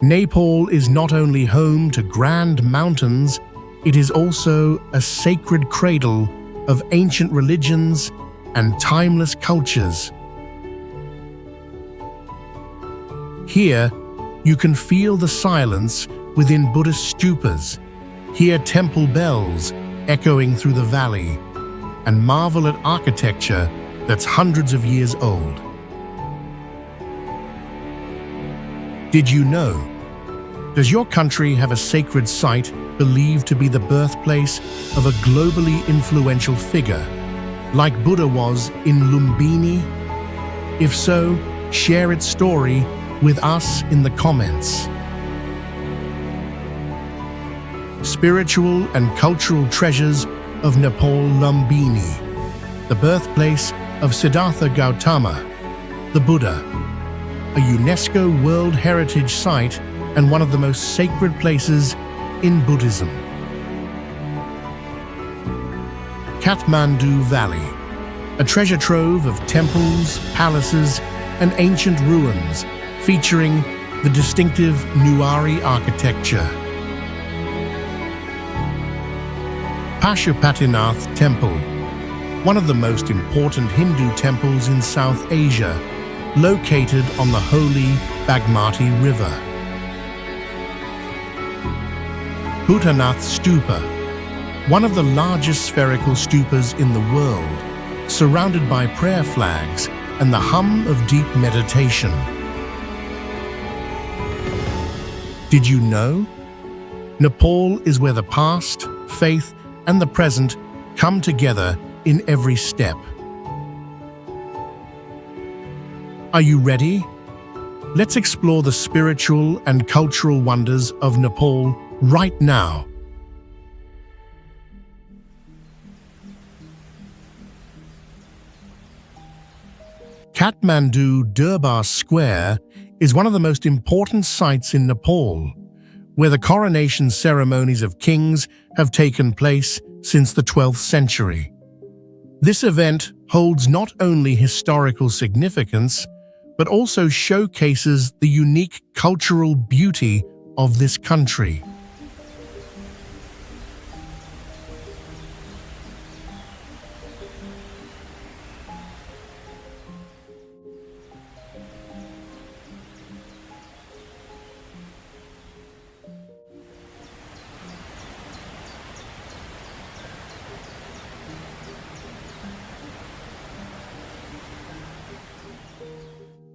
Nepal is not only home to grand mountains, it is also a sacred cradle of ancient religions and timeless cultures. Here, you can feel the silence within Buddhist stupas, hear temple bells echoing through the valley, and marvel at architecture that's hundreds of years old. Did you know? Does your country have a sacred site believed to be the birthplace of a globally influential figure, like Buddha was in Lumbini? If so, share its story with us in the comments. Spiritual and cultural treasures of Nepal. Lumbini, the birthplace of Siddhartha Gautama, the Buddha, a UNESCO World Heritage Site and one of the most sacred places in Buddhism. Kathmandu Valley, a treasure trove of temples, palaces, and ancient ruins featuring the distinctive Nuari architecture. Pashupatinath Temple, one of the most important Hindu temples in South Asia, located on the holy Bagmati River. Boudhanath Stupa, one of the largest spherical stupas in the world, surrounded by prayer flags and the hum of deep meditation. Did you know? Nepal is where the past, faith, and the present come together in every step. Are you ready? Let's explore the spiritual and cultural wonders of Nepal right now. Kathmandu Durbar Square is one of the most important sites in Nepal, where the coronation ceremonies of kings have taken place since the 12th century. This event holds not only historical significance, but also showcases the unique cultural beauty of this country.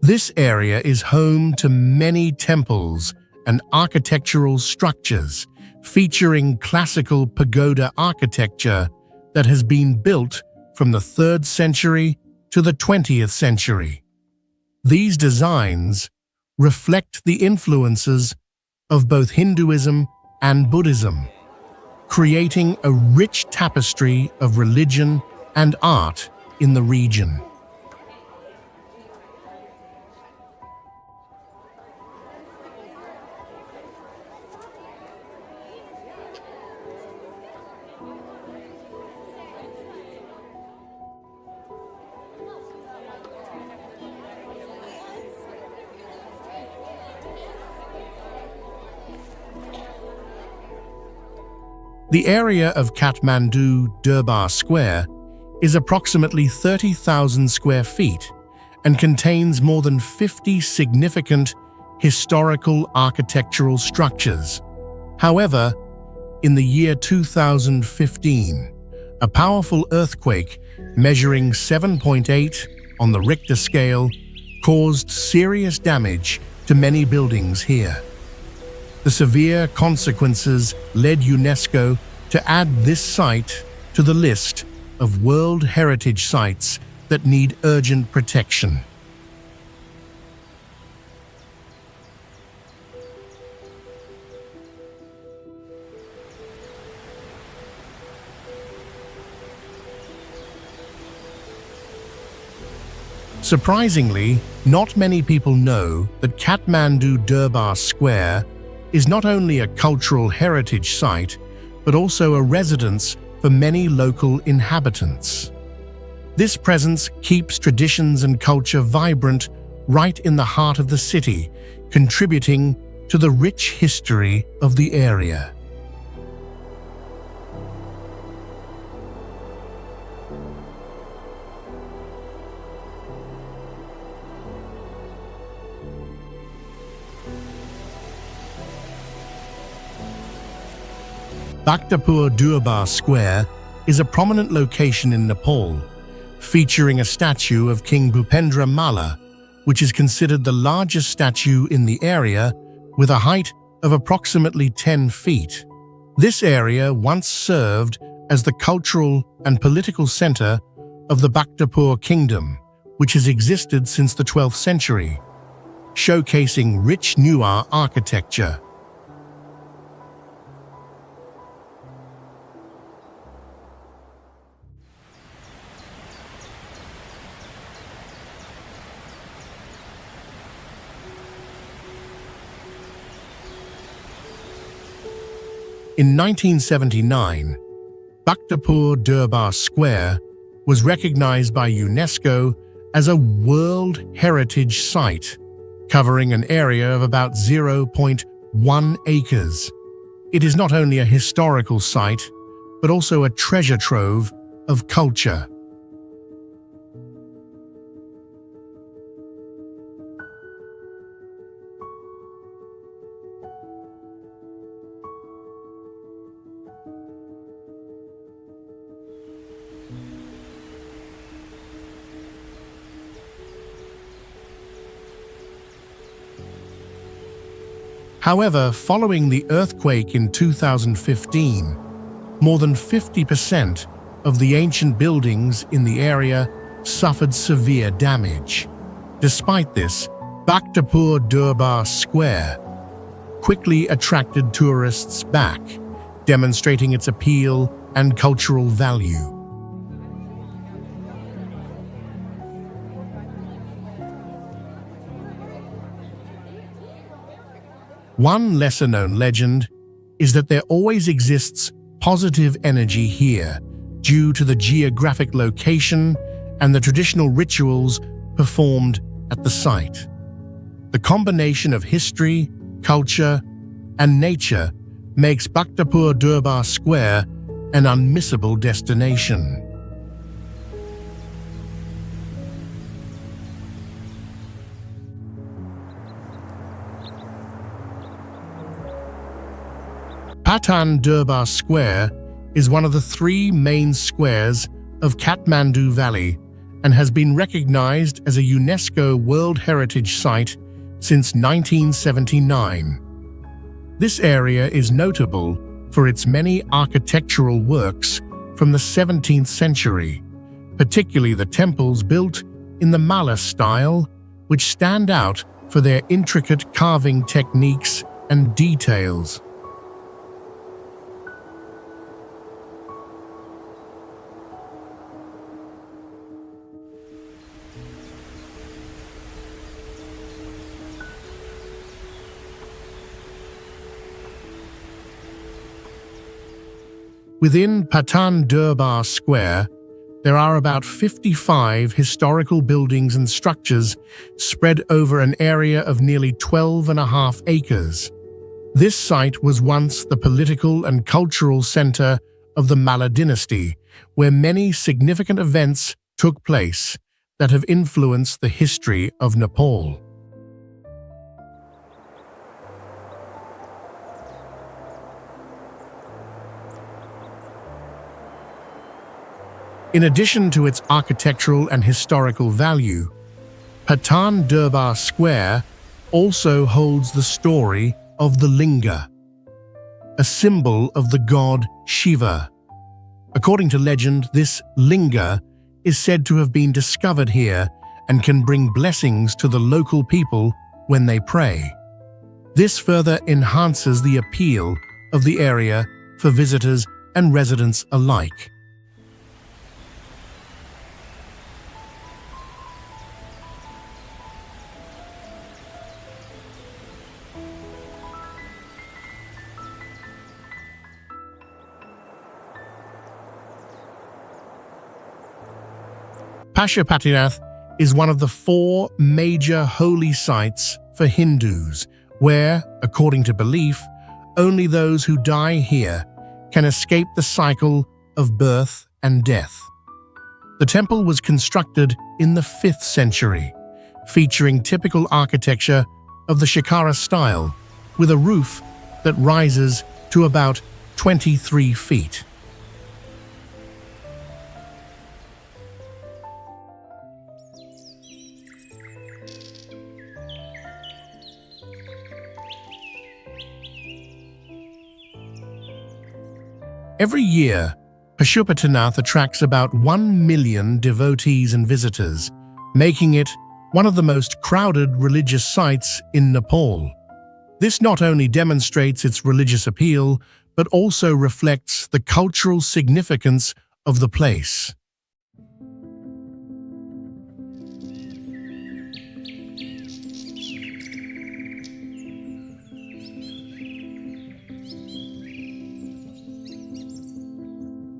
This area is home to many temples and architectural structures, featuring classical pagoda architecture that has been built from the 3rd century to the 20th century. These designs reflect the influences of both Hinduism and Buddhism, creating a rich tapestry of religion and art in the region. The area of Kathmandu Durbar Square is approximately 30,000 square feet and contains more than 50 significant historical architectural structures. However, in the year 2015, a powerful earthquake measuring 7.8 on the Richter scale caused serious damage to many buildings here. The severe consequences led UNESCO to add this site to the list of World Heritage Sites that need urgent protection. Surprisingly, not many people know that Kathmandu Durbar Square is not only a cultural heritage site, but also a residence for many local inhabitants. This presence keeps traditions and culture vibrant right in the heart of the city, contributing to the rich history of the area. Bhaktapur Durbar Square is a prominent location in Nepal, featuring a statue of King Bhupendra Malla, which is considered the largest statue in the area with a height of approximately 10 feet. This area once served as the cultural and political center of the Bhaktapur kingdom, which has existed since the 12th century, showcasing rich Nuar architecture. In 1979, Bhaktapur Durbar Square was recognized by UNESCO as a World Heritage Site, covering an area of about 0.1 acres. It is not only a historical site, but also a treasure trove of culture. However, following the earthquake in 2015, more than 50% of the ancient buildings in the area suffered severe damage. Despite this, Bhaktapur Durbar Square quickly attracted tourists back, demonstrating its appeal and cultural value. One lesser-known legend is that there always exists positive energy here due to the geographic location and the traditional rituals performed at the site. The combination of history, culture, and nature makes Bhaktapur Durbar Square an unmissable destination. Patan Durbar Square is one of the three main squares of Kathmandu Valley and has been recognized as a UNESCO World Heritage Site since 1979. This area is notable for its many architectural works from the 17th century, particularly the temples built in the Malla style, which stand out for their intricate carving techniques and details. Within Patan Durbar Square, there are about 55 historical buildings and structures spread over an area of nearly 12.5 acres. This site was once the political and cultural center of the Malla dynasty, where many significant events took place that have influenced the history of Nepal. In addition to its architectural and historical value, Patan Durbar Square also holds the story of the Linga, a symbol of the god Shiva. According to legend, this Linga is said to have been discovered here and can bring blessings to the local people when they pray. This further enhances the appeal of the area for visitors and residents alike. Pashupatinath is one of the 4 major holy sites for Hindus, where, according to belief, only those who die here can escape the cycle of birth and death. The temple was constructed in the 5th century, featuring typical architecture of the Shikara style, with a roof that rises to about 23 feet. Every year, Pashupatinath attracts about 1 million devotees and visitors, making it one of the most crowded religious sites in Nepal. This not only demonstrates its religious appeal, but also reflects the cultural significance of the place.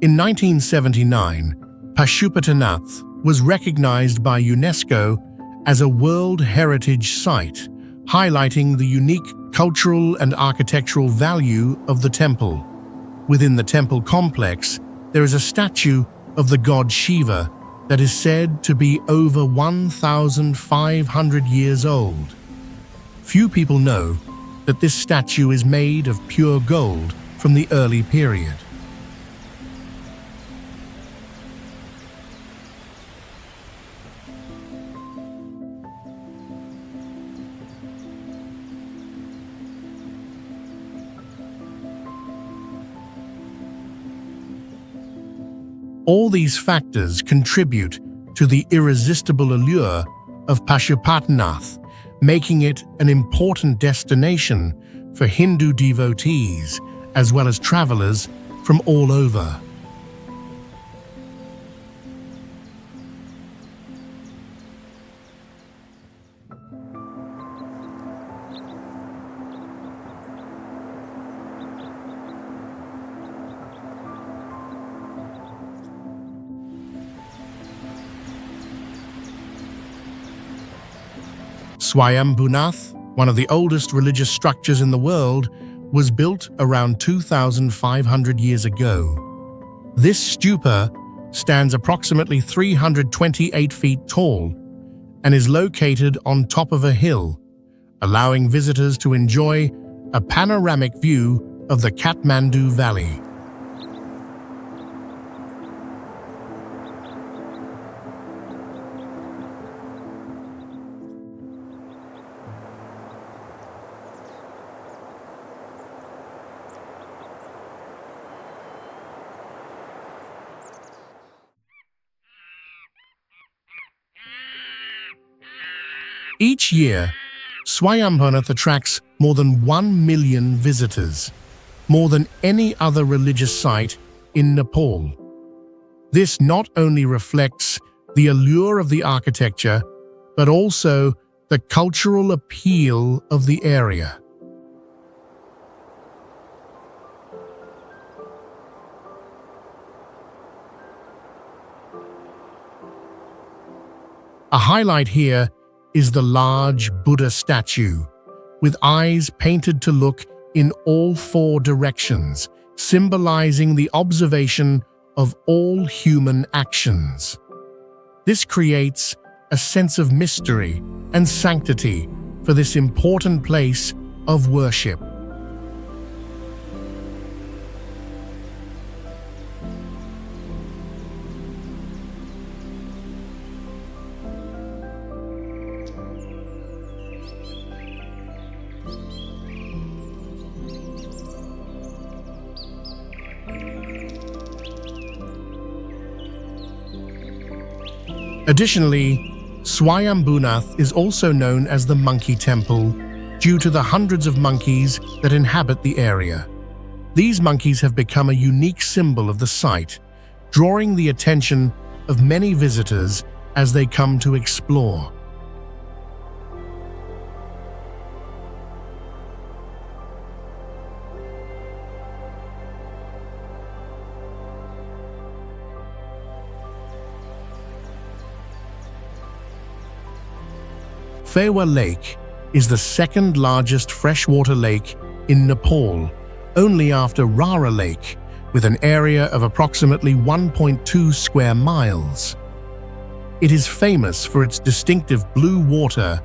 In 1979, Pashupatinath was recognized by UNESCO as a World Heritage Site, highlighting the unique cultural and architectural value of the temple. Within the temple complex, there is a statue of the god Shiva that is said to be over 1,500 years old. Few people know that this statue is made of pure gold from the early period. All these factors contribute to the irresistible allure of Pashupatinath, making it an important destination for Hindu devotees as well as travelers from all over. Swayambhunath, one of the oldest religious structures in the world, was built around 2,500 years ago. This stupa stands approximately 328 feet tall and is located on top of a hill, allowing visitors to enjoy a panoramic view of the Kathmandu Valley. Each year, Swayambhunath attracts more than 1 million visitors, more than any other religious site in Nepal. This not only reflects the allure of the architecture, but also the cultural appeal of the area. A highlight here is the large Buddha statue, with eyes painted to look in all 4 directions, symbolizing the observation of all human actions. This creates a sense of mystery and sanctity for this important place of worship. Additionally, Swayambhunath is also known as the Monkey Temple due to the hundreds of monkeys that inhabit the area. These monkeys have become a unique symbol of the site, drawing the attention of many visitors as they come to explore. Phewa Lake is the second largest freshwater lake in Nepal, only after Rara Lake, with an area of approximately 1.2 square miles. It is famous for its distinctive blue water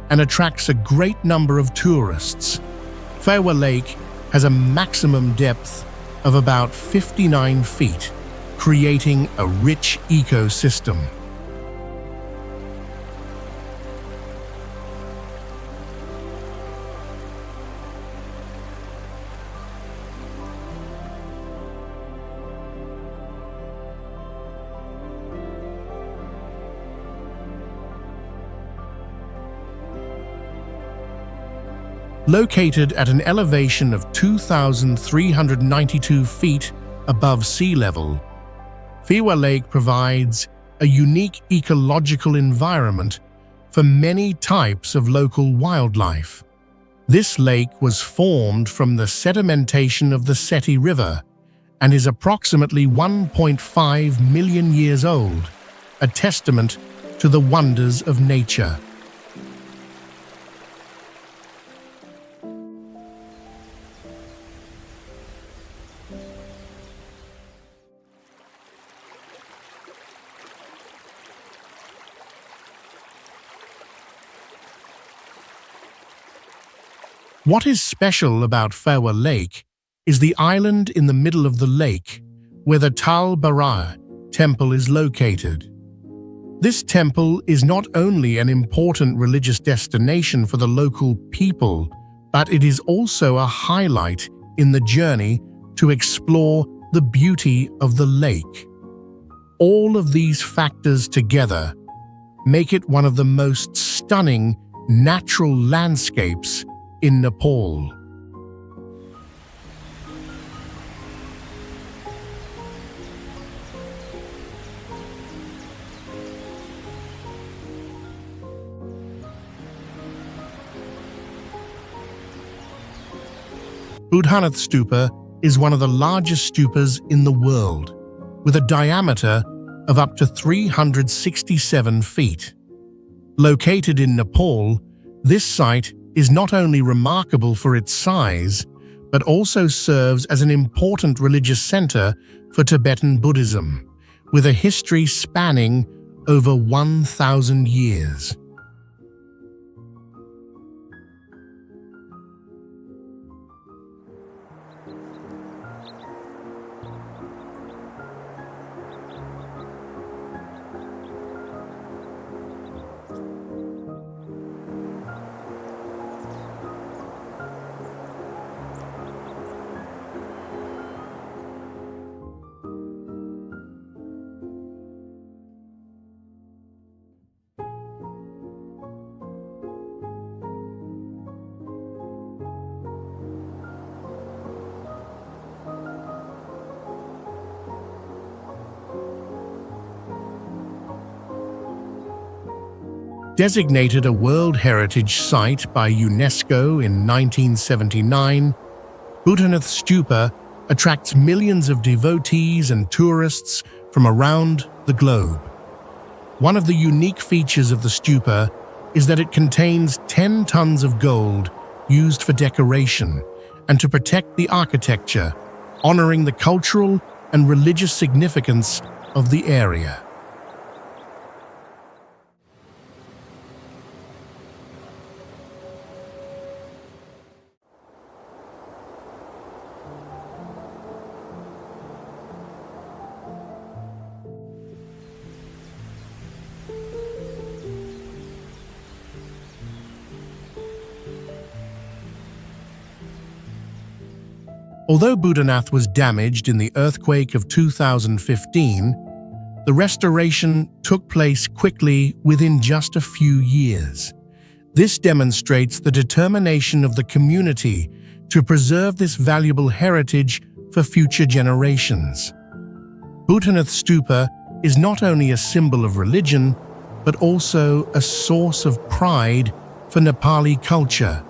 and attracts a great number of tourists. Phewa Lake has a maximum depth of about 59 feet, creating a rich ecosystem. Located at an elevation of 2,392 feet above sea level, Phewa Lake provides a unique ecological environment for many types of local wildlife. This lake was formed from the sedimentation of the Seti River and is approximately 1.5 million years old, a testament to the wonders of nature. What is special about Phewa Lake is the island in the middle of the lake, where the Tal Bara temple is located. This temple is not only an important religious destination for the local people, but it is also a highlight in the journey to explore the beauty of the lake. All of these factors together make it one of the most stunning natural landscapes in Nepal. Boudhanath Stupa is one of the largest stupas in the world, with a diameter of up to 367 feet. Located in Nepal, this site is not only remarkable for its size, but also serves as an important religious center for Tibetan Buddhism, with a history spanning over 1,000 years. Designated a World Heritage Site by UNESCO in 1979, Boudhanath Stupa attracts millions of devotees and tourists from around the globe. One of the unique features of the stupa is that it contains 10 tons of gold used for decoration and to protect the architecture, honoring the cultural and religious significance of the area. Although Boudhanath was damaged in the earthquake of 2015, the restoration took place quickly within just a few years. This demonstrates the determination of the community to preserve this valuable heritage for future generations. Boudhanath Stupa is not only a symbol of religion, but also a source of pride for Nepali culture.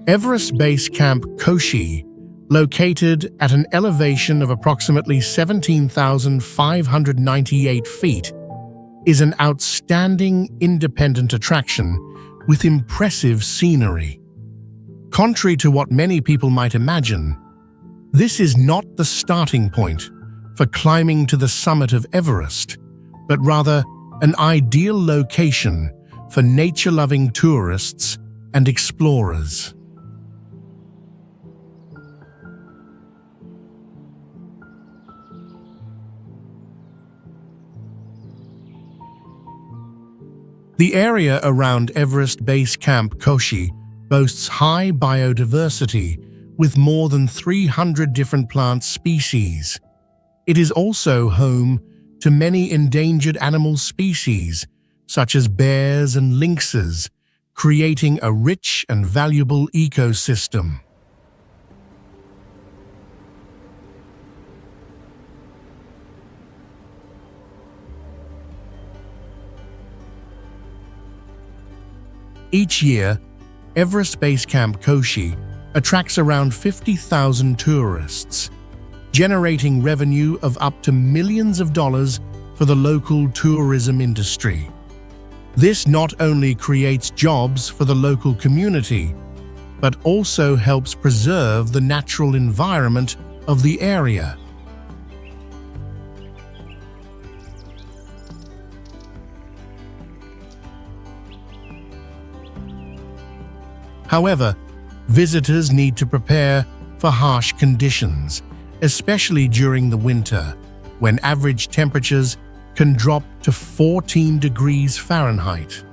Everest Base Camp Koshi, located at an elevation of approximately 17,598 feet, is an outstanding independent attraction with impressive scenery. Contrary to what many people might imagine, this is not the starting point for climbing to the summit of Everest, but rather an ideal location for nature-loving tourists and explorers. The area around Everest Base Camp Koshi boasts high biodiversity with more than 300 different plant species. It is also home to many endangered animal species, such as bears and lynxes, creating a rich and valuable ecosystem. Each year, Everest Base Camp Koshi attracts around 50,000 tourists, generating revenue of up to millions of dollars for the local tourism industry. This not only creates jobs for the local community, but also helps preserve the natural environment of the area. However, visitors need to prepare for harsh conditions, especially during the winter, when average temperatures can drop to 14 degrees Fahrenheit.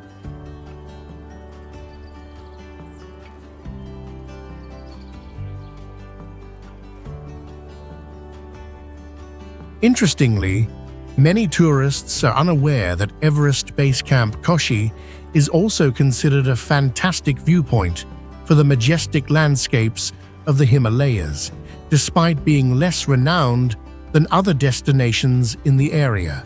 Interestingly, many tourists are unaware that Everest Base Camp Koshi is also considered a fantastic viewpoint for the majestic landscapes of the Himalayas, despite being less renowned than other destinations in the area.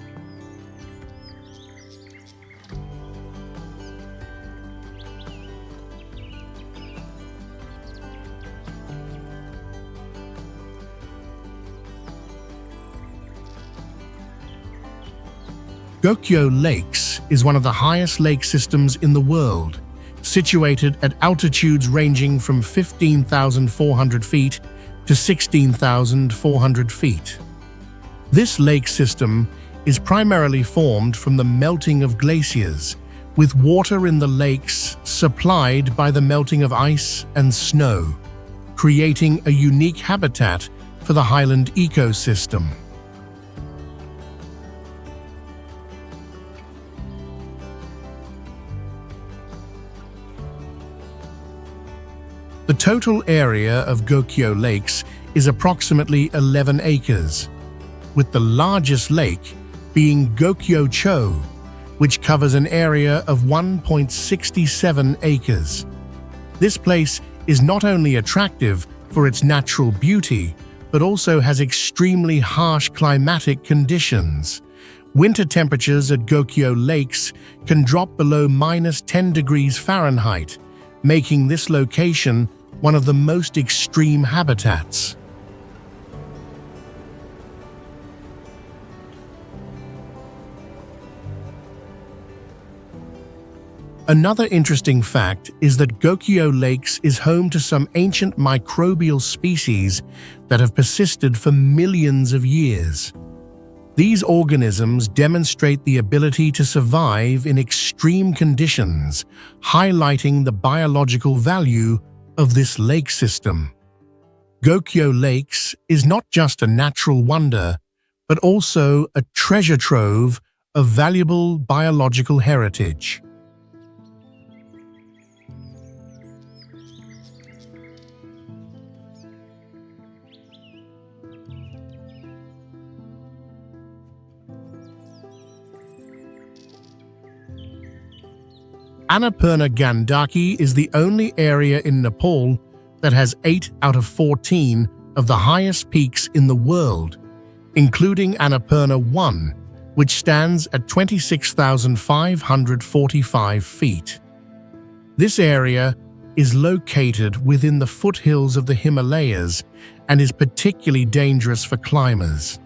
Gokyo Lakes is one of the highest lake systems in the world, situated at altitudes ranging from 15,400 feet to 16,400 feet. This lake system is primarily formed from the melting of glaciers, with water in the lakes supplied by the melting of ice and snow, creating a unique habitat for the highland ecosystem. The total area of Gokyo Lakes is approximately 11 acres, with the largest lake being Gokyo-cho, which covers an area of 1.67 acres. This place is not only attractive for its natural beauty, but also has extremely harsh climatic conditions. Winter temperatures at Gokyo Lakes can drop below -10 degrees Fahrenheit, making this location one of the most extreme habitats. Another interesting fact is that Gokyo Lakes is home to some ancient microbial species that have persisted for millions of years. These organisms demonstrate the ability to survive in extreme conditions, highlighting the biological value of this lake system. Gokyo Lakes is not just a natural wonder, but also a treasure trove of valuable biological heritage. Annapurna Gandaki is the only area in Nepal that has 8 out of 14 of the highest peaks in the world, including Annapurna 1, which stands at 26,545 feet. This area is located within the foothills of the Himalayas and is particularly dangerous for climbers.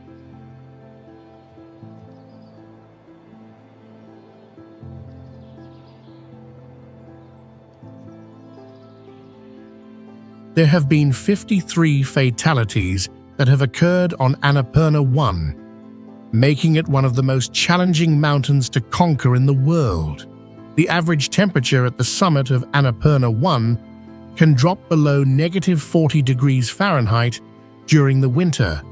There have been 53 fatalities that have occurred on Annapurna 1, making it one of the most challenging mountains to conquer in the world. The average temperature at the summit of Annapurna 1 can drop below -40 degrees Fahrenheit during the winter,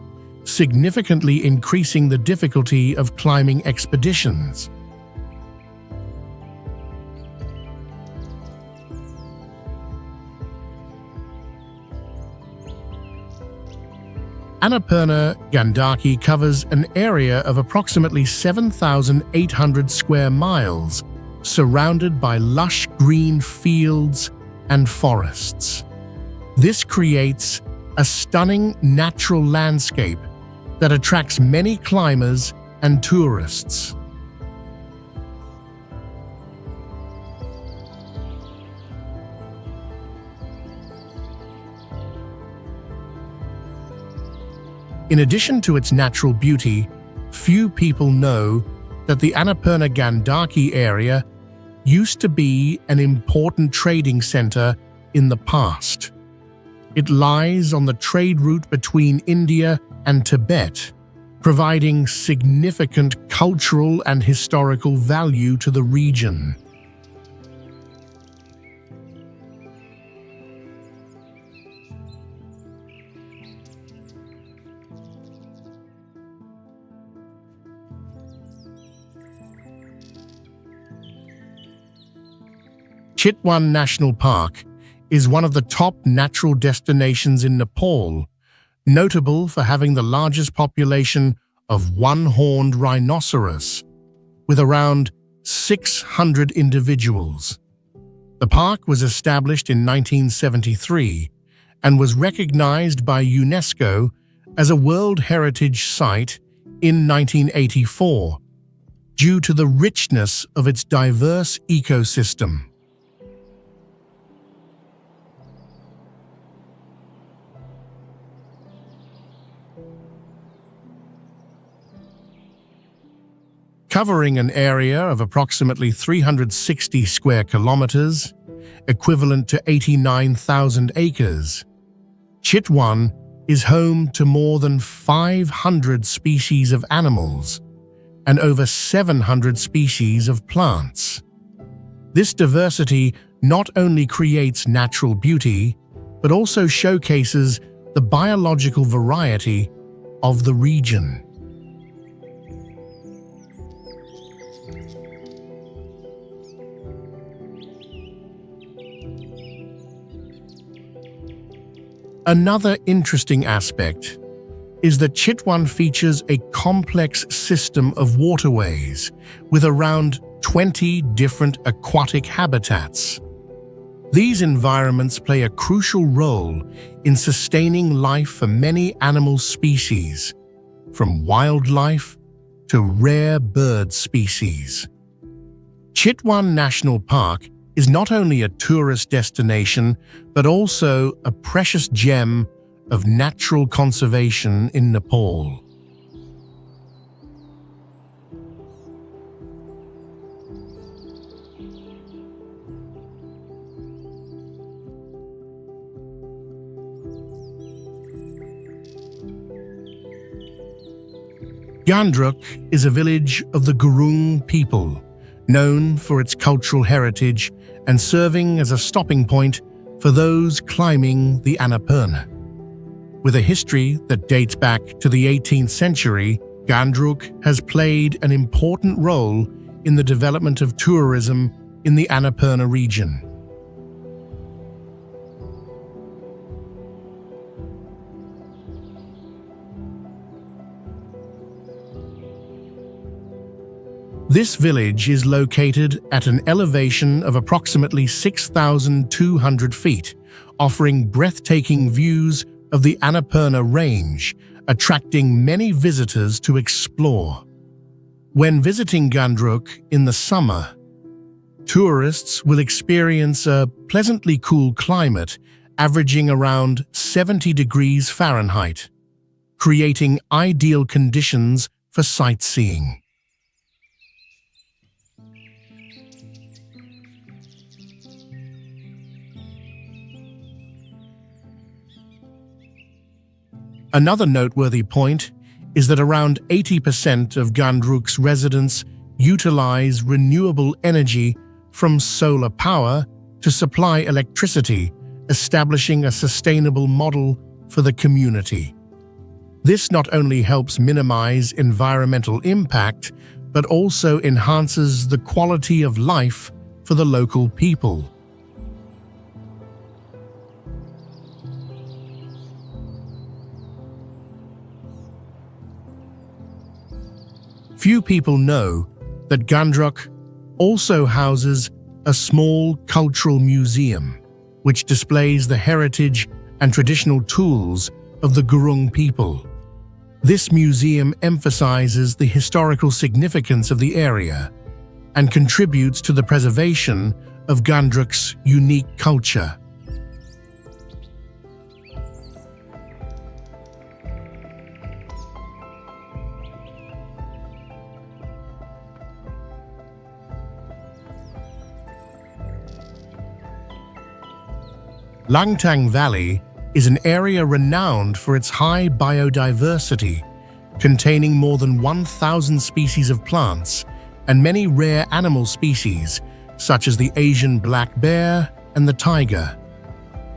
significantly increasing the difficulty of climbing expeditions. Annapurna Gandaki covers an area of approximately 7,800 square miles, surrounded by lush green fields and forests. This creates a stunning natural landscape that attracts many climbers and tourists. In addition to its natural beauty, few people know that the Annapurna Gandaki area used to be an important trading center in the past. It lies on the trade route between India and Tibet, providing significant cultural and historical value to the region. Chitwan National Park is one of the top natural destinations in Nepal, notable for having the largest population of one-horned rhinoceros, with around 600 individuals. The park was established in 1973 and was recognized by UNESCO as a World Heritage Site in 1984 due to the richness of its diverse ecosystem. Covering an area of approximately 360 square kilometers, equivalent to 89,000 acres, Chitwan is home to more than 500 species of animals and over 700 species of plants. This diversity not only creates natural beauty, but also showcases the biological variety of the region. Another interesting aspect is that Chitwan features a complex system of waterways with around 20 different aquatic habitats. These environments play a crucial role in sustaining life for many animal species, from wildlife to rare bird species. Chitwan National Park is not only a tourist destination, but also a precious gem of natural conservation in Nepal. Ghandruk is a village of the Gurung people, known for its cultural heritage and serving as a stopping point for those climbing the Annapurna. With a history that dates back to the 18th century, Ghandruk has played an important role in the development of tourism in the Annapurna region. This village is located at an elevation of approximately 6,200 feet, offering breathtaking views of the Annapurna range, attracting many visitors to explore. When visiting Ghandruk in the summer, Tourists will experience a pleasantly cool climate averaging around 70 degrees Fahrenheit, creating ideal conditions for sightseeing. Another noteworthy point is that around 80% of Ghandruk's residents utilize renewable energy from solar power to supply electricity, establishing a sustainable model for the community. This not only helps minimize environmental impact, but also enhances the quality of life for the local people. Few people know that Ghandruk also houses a small cultural museum, which displays the heritage and traditional tools of the Gurung people. This museum emphasizes the historical significance of the area and contributes to the preservation of Ghandruk's unique culture. Langtang Valley is an area renowned for its high biodiversity, containing more than 1,000 species of plants and many rare animal species, such as the Asian black bear and the tiger.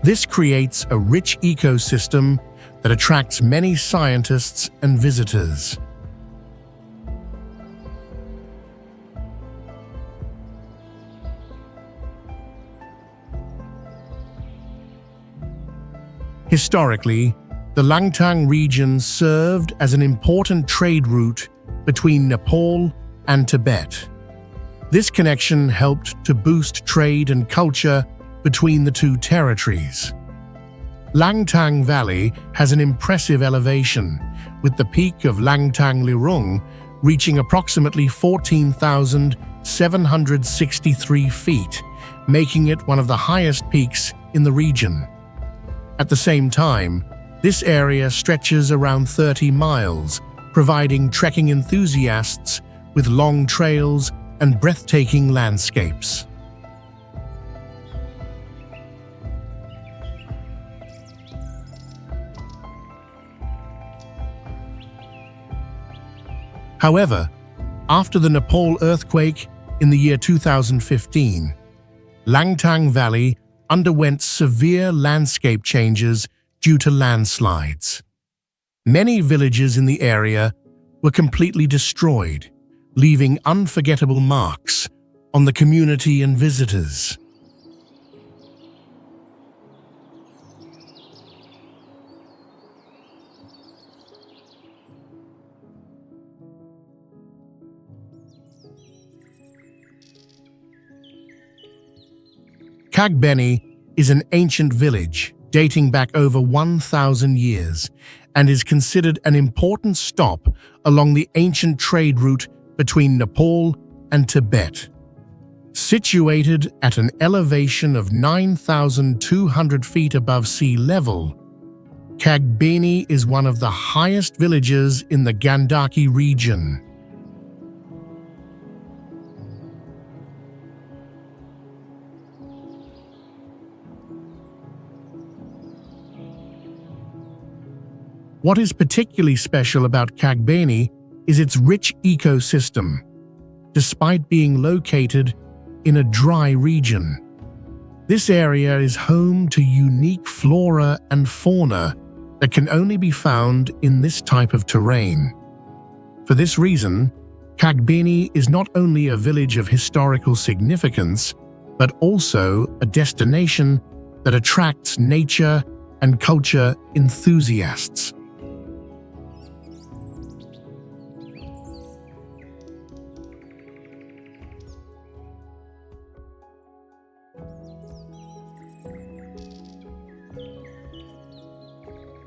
This creates a rich ecosystem that attracts many scientists and visitors. Historically, the Langtang region served as an important trade route between Nepal and Tibet. This connection helped to boost trade and culture between the two territories. Langtang Valley has an impressive elevation, with the peak of Langtang Lirung reaching approximately 14,763 feet, making it one of the highest peaks in the region. At the same time, this area stretches around 30 miles, providing trekking enthusiasts with long trails and breathtaking landscapes. However, after the Nepal earthquake in the year 2015, Langtang Valley underwent severe landscape changes due to landslides. Many villages in the area were completely destroyed, leaving unforgettable marks on the community and visitors. Kagbeni is an ancient village dating back over 1,000 years and is considered an important stop along the ancient trade route between Nepal and Tibet. Situated at an elevation of 9,200 feet above sea level, Kagbeni is one of the highest villages in the Gandaki region. What is particularly special about Kagbeni is its rich ecosystem. Despite being located in a dry region, this area is home to unique flora and fauna that can only be found in this type of terrain. For this reason, Kagbeni is not only a village of historical significance, but also a destination that attracts nature and culture enthusiasts.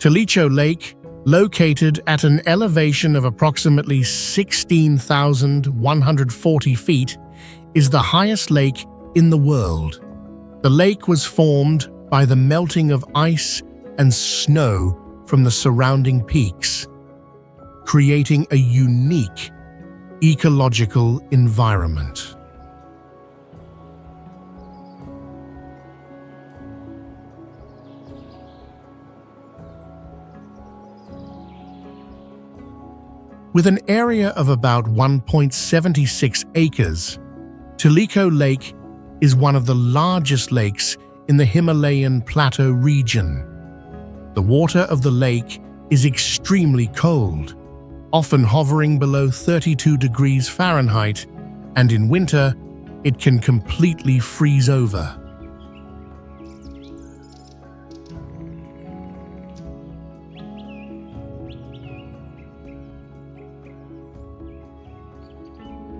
Tilicho Lake, located at an elevation of approximately 16,140 feet, is the highest lake in the world. The lake was formed by the melting of ice and snow from the surrounding peaks, creating a unique ecological environment. With an area of about 1.76 acres, Tilicho Lake is one of the largest lakes in the Himalayan plateau region. The water of the lake is extremely cold, often hovering below 32 degrees Fahrenheit, and in winter, it can completely freeze over.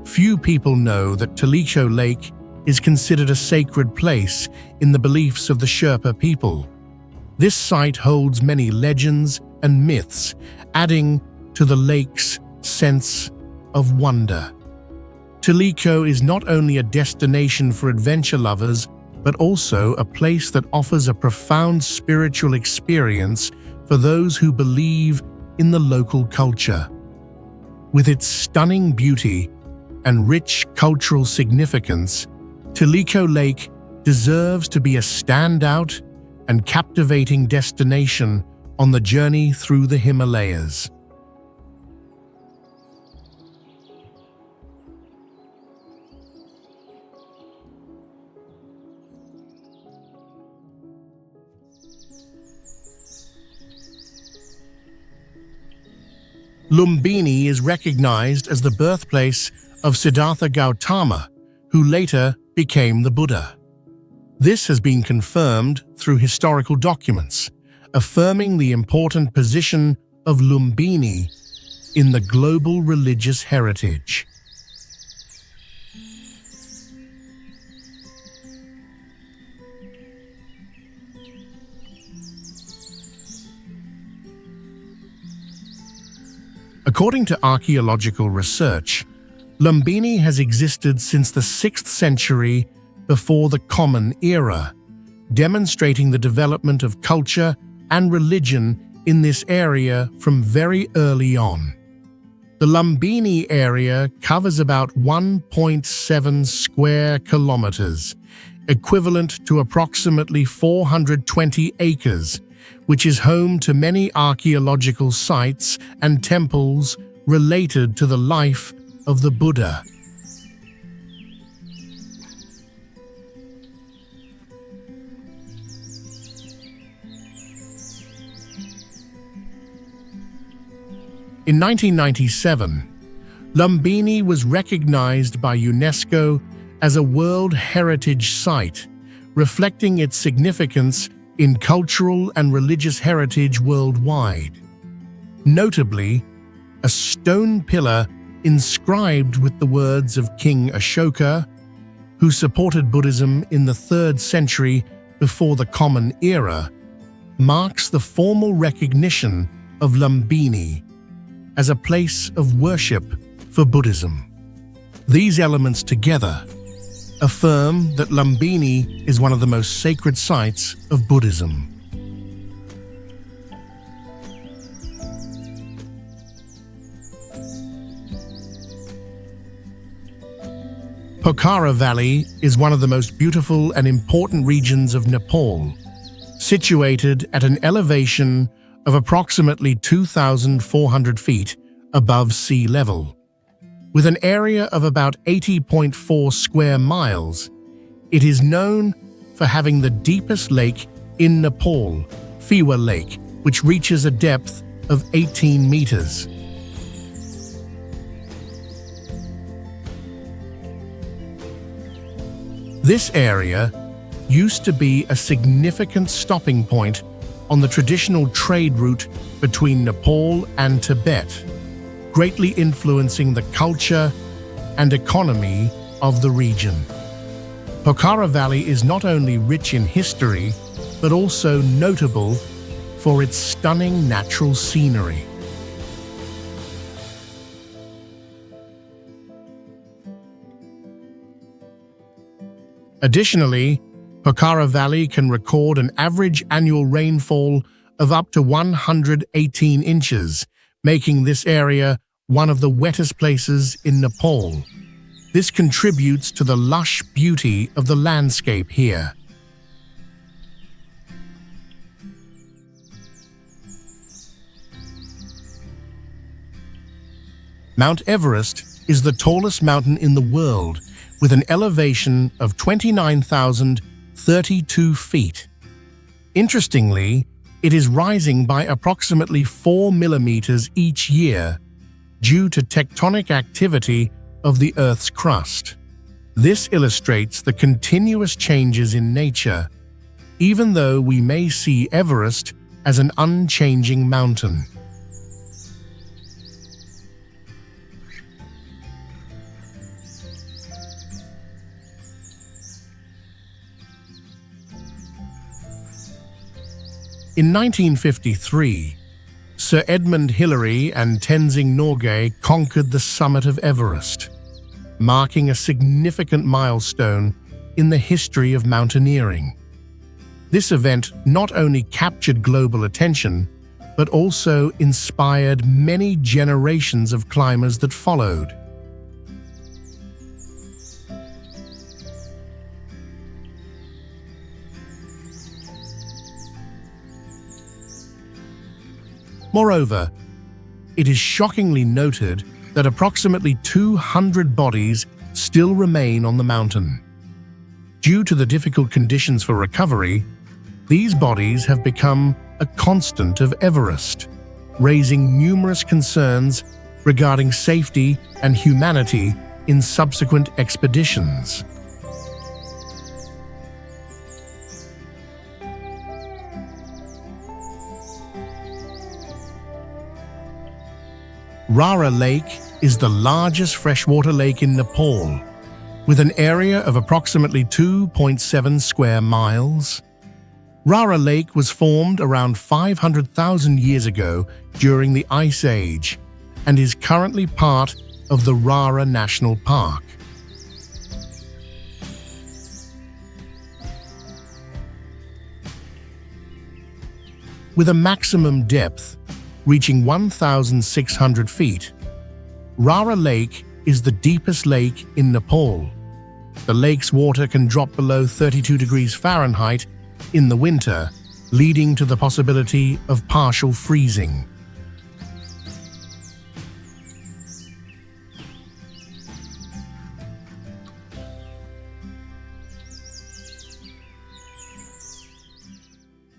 Few people know that Tilicho Lake is considered a sacred place in the beliefs of the Sherpa people. This site holds many legends and myths, adding to the lake's sense of wonder. Tilicho is not only a destination for adventure lovers, but also a place that offers a profound spiritual experience for those who believe in the local culture. With its stunning beauty and rich cultural significance, Tilicho Lake deserves to be a standout and captivating destination on the journey through the Himalayas. Lumbini is recognized as the birthplace of Siddhartha Gautama, who later became the Buddha. This has been confirmed through historical documents, affirming the important position of Lumbini in the global religious heritage. According to archaeological research, Lumbini has existed since the 6th century before the Common Era, demonstrating the development of culture and religion in this area from very early on. The Lumbini area covers about 1.7 square kilometers, equivalent to approximately 420 acres, which is home to many archaeological sites and temples related to the life of the Buddha. In 1997, Lumbini was recognized by UNESCO as a World Heritage Site, reflecting its significance in cultural and religious heritage worldwide. Notably, a stone pillar inscribed with the words of King Ashoka, who supported Buddhism in the 3rd century before the Common Era, marks the formal recognition of Lumbini as a place of worship for Buddhism. These elements together affirm that Lumbini is one of the most sacred sites of Buddhism. Pokhara Valley is one of the most beautiful and important regions of Nepal, situated at an elevation of approximately 2,400 feet above sea level. With an area of about 80.4 square miles, it is known for having the deepest lake in Nepal, Phewa Lake, which reaches a depth of 18 meters. This area used to be a significant stopping point on the traditional trade route between Nepal and Tibet, greatly influencing the culture and economy of the region. Pokhara Valley is not only rich in history, but also notable for its stunning natural scenery. Additionally, Pokhara Valley can record an average annual rainfall of up to 118 inches, making this area one of the wettest places in Nepal. This contributes to the lush beauty of the landscape here. Mount Everest is the tallest mountain in the world, with an elevation of 29,032 feet. Interestingly, it is rising by approximately 4 millimeters each year due to tectonic activity of the Earth's crust. This illustrates the continuous changes in nature, even though we may see Everest as an unchanging mountain. In 1953, Sir Edmund Hillary and Tenzing Norgay conquered the summit of Everest, marking a significant milestone in the history of mountaineering. This event not only captured global attention, but also inspired many generations of climbers that followed. Moreover, it is shockingly noted that approximately 200 bodies still remain on the mountain. Due to the difficult conditions for recovery, these bodies have become a constant of Everest, raising numerous concerns regarding safety and humanity in subsequent expeditions. Rara Lake is the largest freshwater lake in Nepal, with an area of approximately 2.7 square miles. Rara Lake was formed around 500,000 years ago during the Ice Age and is currently part of the Rara National Park. With a maximum depth reaching 1,600 feet, Rara Lake is the deepest lake in Nepal. The lake's water can drop below 32 degrees Fahrenheit in the winter, leading to the possibility of partial freezing.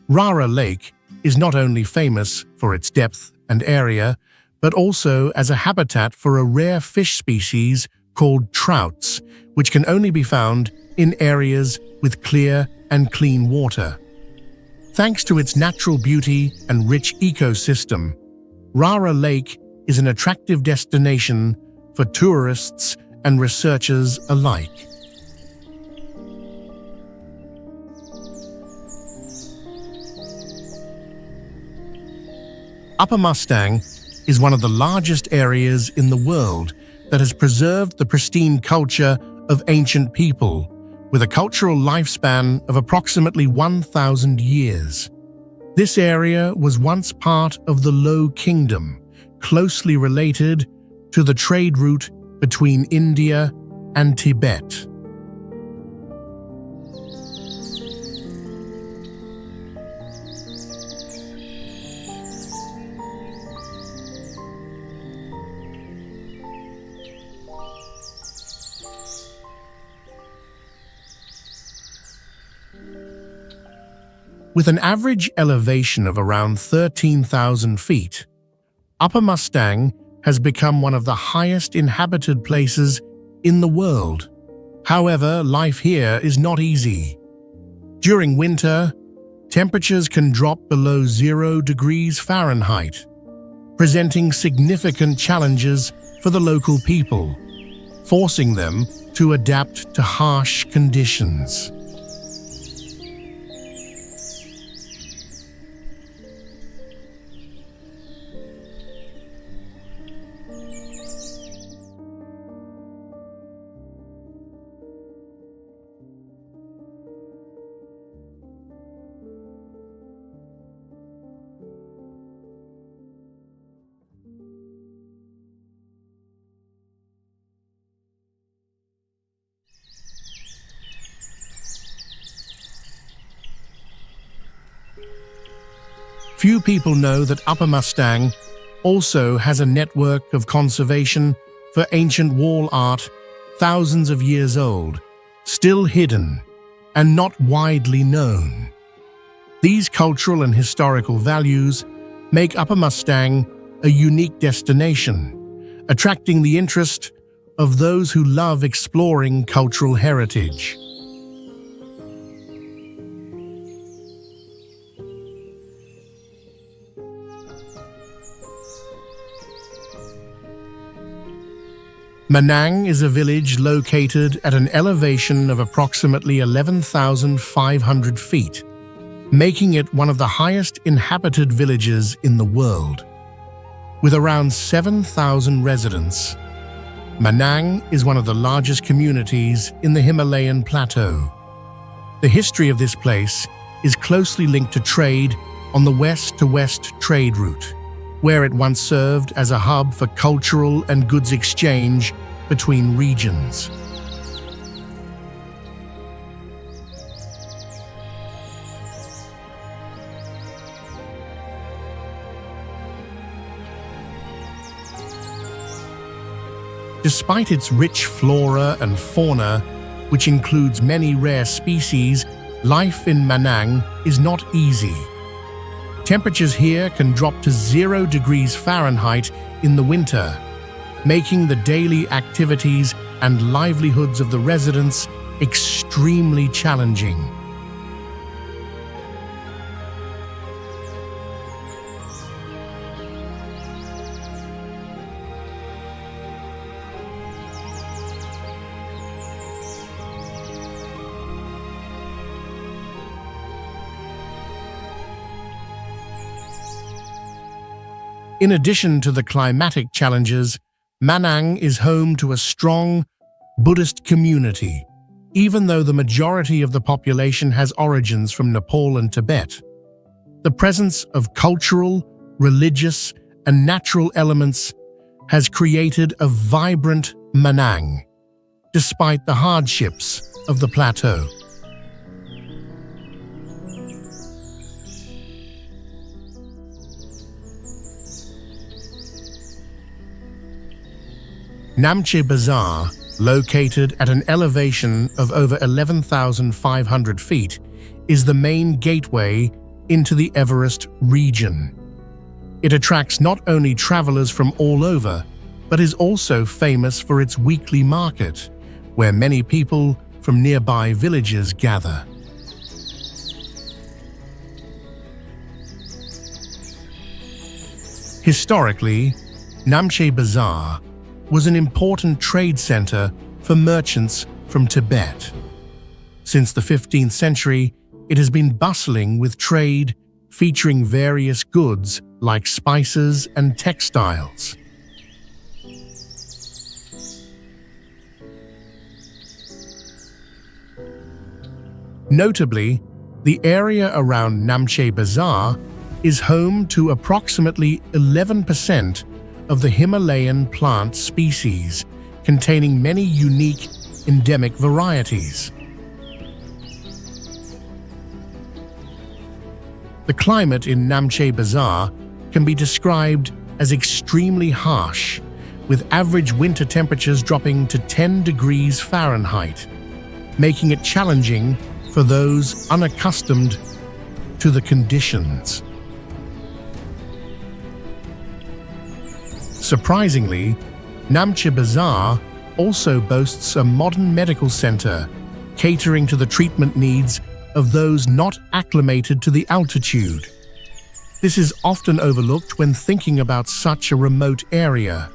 Rara Lake is not only famous for its depth and area, but also as a habitat for a rare fish species called trouts, which can only be found in areas with clear and clean water. Thanks to its natural beauty and rich ecosystem, Rara Lake is an attractive destination for tourists and researchers alike. Upper Mustang is one of the largest areas in the world that has preserved the pristine culture of ancient people, with a cultural lifespan of approximately 1,000 years. This area was once part of the Low Kingdom, closely related to the trade route between India and Tibet. With an average elevation of around 13,000 feet, Upper Mustang has become one of the highest inhabited places in the world. However, life here is not easy. During winter, temperatures can drop below 0 degrees Fahrenheit, presenting significant challenges for the local people, forcing them to adapt to harsh conditions. Few people know that Upper Mustang also has a network of conservation for ancient wall art thousands of years old, still hidden and not widely known. These cultural and historical values make Upper Mustang a unique destination, attracting the interest of those who love exploring cultural heritage. Manang is a village located at an elevation of approximately 11,500 feet, making it one of the highest inhabited villages in the world. With around 7,000 residents, Manang is one of the largest communities in the Himalayan plateau. The history of this place is closely linked to trade on the west-to-west trade route, where it once served as a hub for cultural and goods exchange between regions. Despite its rich flora and fauna, which includes many rare species, life in Manang is not easy. Temperatures here can drop to 0 degrees Fahrenheit in the winter, making the daily activities and livelihoods of the residents extremely challenging. In addition to the climatic challenges, Manang is home to a strong Buddhist community, even though the majority of the population has origins from Nepal and Tibet. The presence of cultural, religious, and natural elements has created a vibrant Manang, despite the hardships of the plateau. Namche Bazaar, located at an elevation of over 11,500 feet, is the main gateway into the Everest region. It attracts not only travelers from all over, but is also famous for its weekly market, where many people from nearby villages gather. Historically, Namche Bazaar was an important trade center for merchants from Tibet. Since the 15th century, it has been bustling with trade featuring various goods like spices and textiles. Notably, the area around Namche Bazaar is home to approximately 11% of the Himalayan plant species, containing many unique endemic varieties. The climate in Namche Bazaar can be described as extremely harsh, with average winter temperatures dropping to 10 degrees Fahrenheit, making it challenging for those unaccustomed to the conditions. Surprisingly, Namche Bazaar also boasts a modern medical center, catering to the treatment needs of those not acclimated to the altitude. This is often overlooked when thinking about such a remote area.